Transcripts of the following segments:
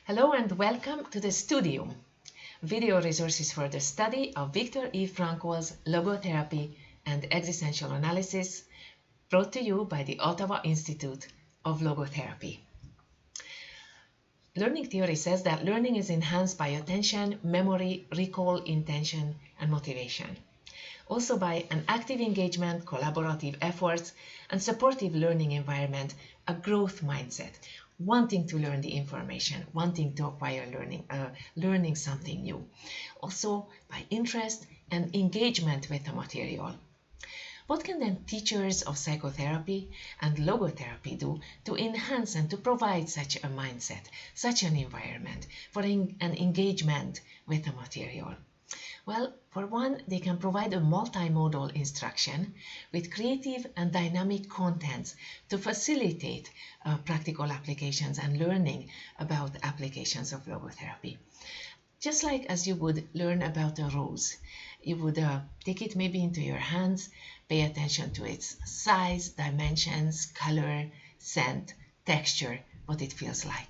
Hello and welcome to the Studium, video resources for the study of Viktor E. Frankl's Logotherapy and Existential Analysis, brought to you by the Ottawa Institute of Logotherapy. Learning theory says that learning is enhanced by attention, memory, recall, intention, and motivation. Also by an active engagement, collaborative efforts, and supportive learning environment, a growth mindset, wanting to learn the information, wanting to acquire learning something new. Also by interest and engagement with the material. What can then teachers of psychotherapy and logotherapy do to enhance and to provide such a mindset, such an environment for an engagement with the material? Well, for one, they can provide a multimodal instruction with creative and dynamic contents to facilitate practical applications and learning about applications of logotherapy. Just like as you would learn about a rose, you would take it maybe into your hands, pay attention to its size, dimensions, color, scent, texture, what it feels like.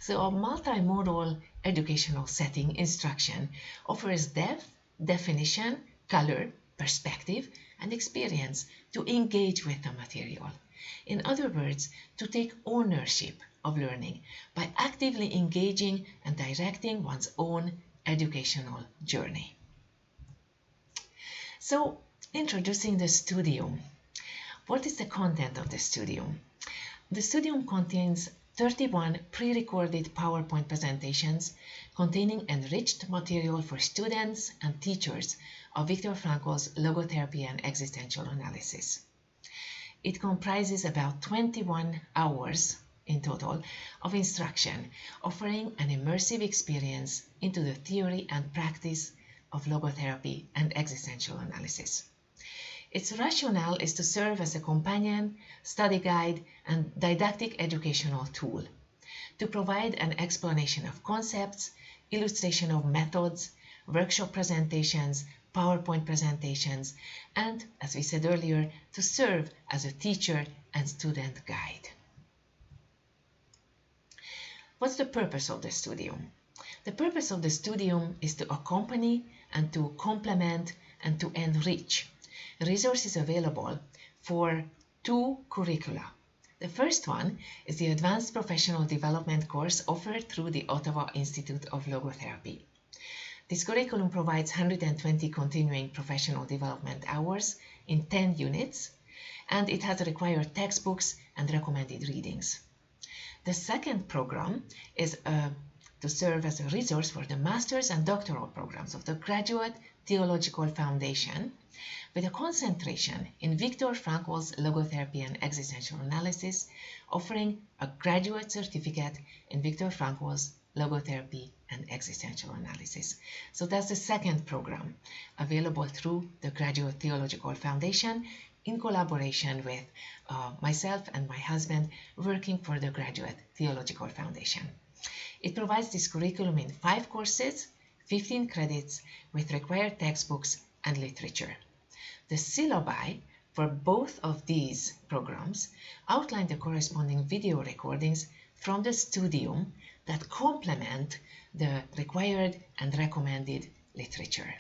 So a multimodal educational setting instruction offers depth, definition, color, perspective, and experience to engage with the material. In other words, to take ownership of learning by actively engaging and directing one's own educational journey. So, introducing the Studium. What is the content of the Studium? The Studium contains 31 pre-recorded PowerPoint presentations containing enriched material for students and teachers of Viktor Frankl's Logotherapy and Existential Analysis. It comprises about 21 hours in total of instruction, offering an immersive experience into the theory and practice of logotherapy and existential analysis. Its rationale is to serve as a companion, study guide, and didactic educational tool, to provide an explanation of concepts, illustration of methods, workshop presentations, PowerPoint presentations, and, as we said earlier, to serve as a teacher and student guide. What's the purpose of the Studium? The purpose of the Studium is to accompany and to complement and to enrich resources available for two curricula. The first one is the Advanced Professional Development course offered through the Ottawa Institute of Logotherapy. This curriculum provides 120 continuing professional development hours in 10 units, and it has required textbooks and recommended readings. The second program is to serve as a resource for the master's and doctoral programs of the Graduate Theological Foundation, with a concentration in Viktor Frankl's Logotherapy and Existential Analysis, offering a graduate certificate in Viktor Frankl's Logotherapy and Existential Analysis. So that's the second program, available through the Graduate Theological Foundation in collaboration with myself and my husband working for the Graduate Theological Foundation. It provides this curriculum in 5 courses, 15 credits, with required textbooks and literature. The syllabi for both of these programs outline the corresponding video recordings from the Studium that complement the required and recommended literature.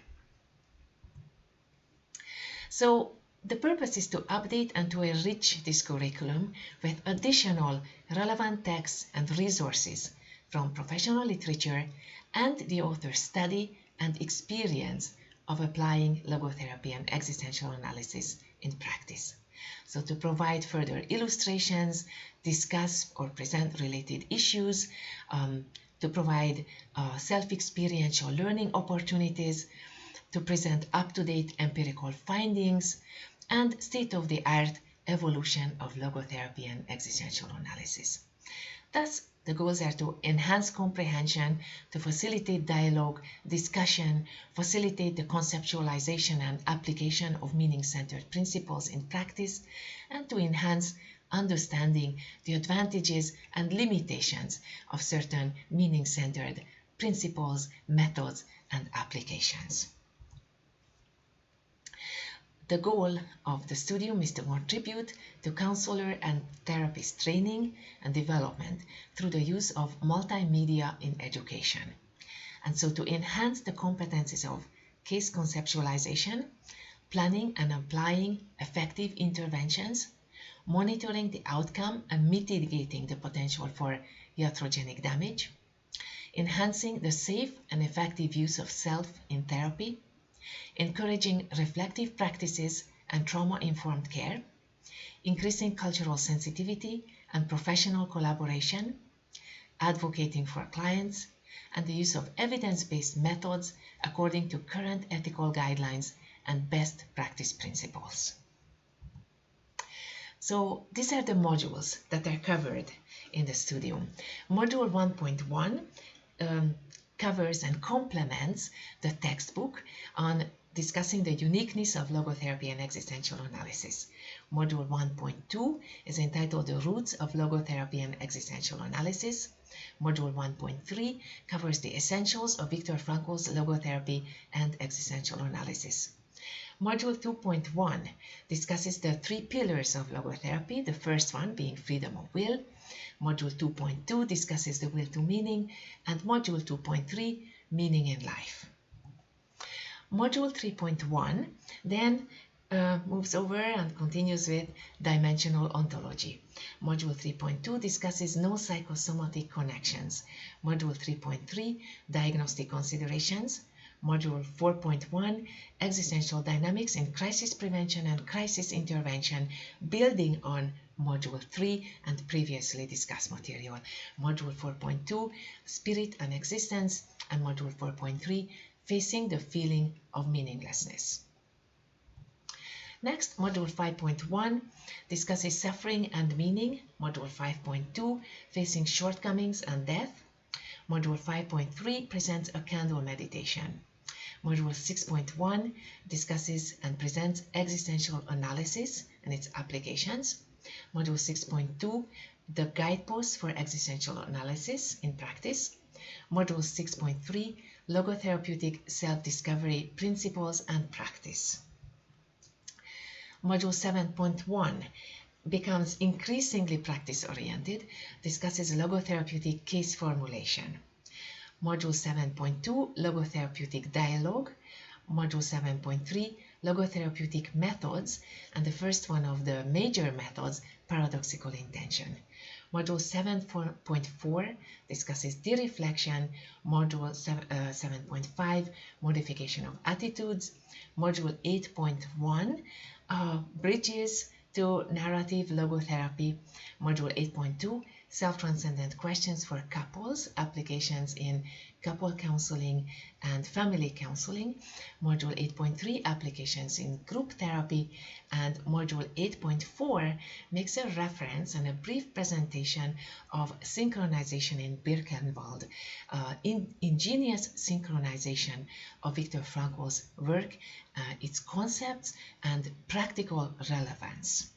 So the purpose is to update and to enrich this curriculum with additional relevant texts and resources from professional literature and the author's study and experience of applying logotherapy and existential analysis in practice. So to provide further illustrations, discuss or present related issues, to provide self-experiential learning opportunities, to present up-to-date empirical findings, and state-of-the-art evolution of logotherapy and existential analysis. Thus, the goals are to enhance comprehension, to facilitate dialogue, discussion, facilitate the conceptualization and application of meaning-centered principles in practice, and to enhance understanding the advantages and limitations of certain meaning-centered principles, methods, and applications. The goal of the Studium is to contribute to counselor and therapist training and development through the use of multimedia in education. And so to enhance the competencies of case conceptualization, planning and applying effective interventions, monitoring the outcome and mitigating the potential for iatrogenic damage, enhancing the safe and effective use of self in therapy, encouraging reflective practices and trauma-informed care, increasing cultural sensitivity and professional collaboration, advocating for clients, and the use of evidence-based methods according to current ethical guidelines and best practice principles. So these are the modules that are covered in the Studium. Module 1.1 covers and complements the textbook on discussing the uniqueness of logotherapy and existential analysis. Module 1.2 is entitled The Roots of Logotherapy and Existential Analysis. Module 1.3 covers the essentials of Viktor Frankl's logotherapy and existential analysis. Module 2.1 discusses the three pillars of logotherapy, the first one being freedom of will. Module 2.2 discusses the will to meaning, and Module 2.3, meaning in life. Module 3.1 then moves over and continues with dimensional ontology. Module 3.2 discusses no psychosomatic connections. Module 3.3, diagnostic considerations. Module 4.1, existential dynamics in crisis prevention and crisis intervention, building on Module 3 and previously discussed material. Module 4.2, spirit and existence, and Module 4.3, facing the feeling of meaninglessness. Next, Module 5.1 discusses suffering and meaning. Module 5.2, facing shortcomings and death. Module 5.3 presents a candle meditation. Module 6.1 discusses and presents existential analysis and its applications. Module 6.2, the guideposts for existential analysis in practice. Module 6.3, logotherapeutic self-discovery principles and practice. Module 7.1 becomes increasingly practice-oriented, discusses logotherapeutic case formulation. Module 7.2, logotherapeutic dialogue. Module 7.3, logotherapeutic methods, and the first one of the major methods, paradoxical intention. Module 7.4 discusses de-reflection. Module 7.5, modification of attitudes. Module 8.1, bridges to narrative logotherapy. Module 8.2, self-transcendent questions for couples, applications in couple counseling and family counseling. Module 8.3, applications in group therapy. And Module 8.4 makes a reference and a brief presentation of synchronization in Birkenwald, ingenious synchronization of Viktor Frankl's work, its concepts and practical relevance.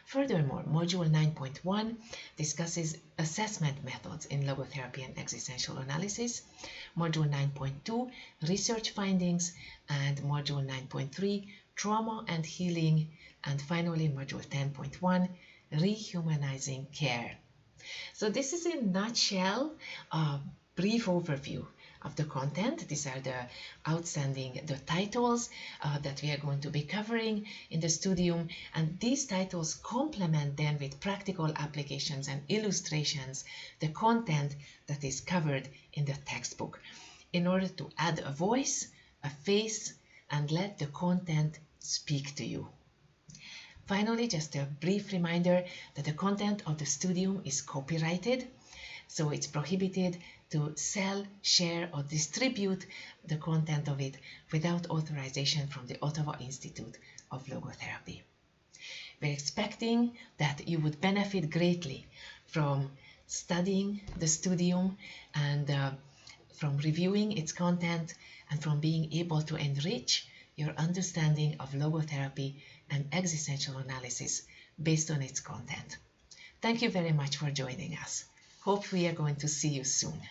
Furthermore, Module 9.1 discusses assessment methods in logotherapy and existential analysis. Module 9.2, research findings, and Module 9.3, trauma and healing, and finally Module 10.1, rehumanizing care. So this is in a nutshell a brief overview of the content. These are the titles that we are going to be covering in the Studium, and these titles complement then with practical applications and illustrations the content that is covered in the textbook in order to add a voice, a face, and let the content speak to you. Finally, just a brief reminder that the content of the Studium is copyrighted, so it's prohibited to sell, share, or distribute the content of it without authorization from the Ottawa Institute of Logotherapy. We're expecting that you would benefit greatly from studying the Studium and from reviewing its content and from being able to enrich your understanding of logotherapy and existential analysis based on its content. Thank you very much for joining us. Hope we are going to see you soon.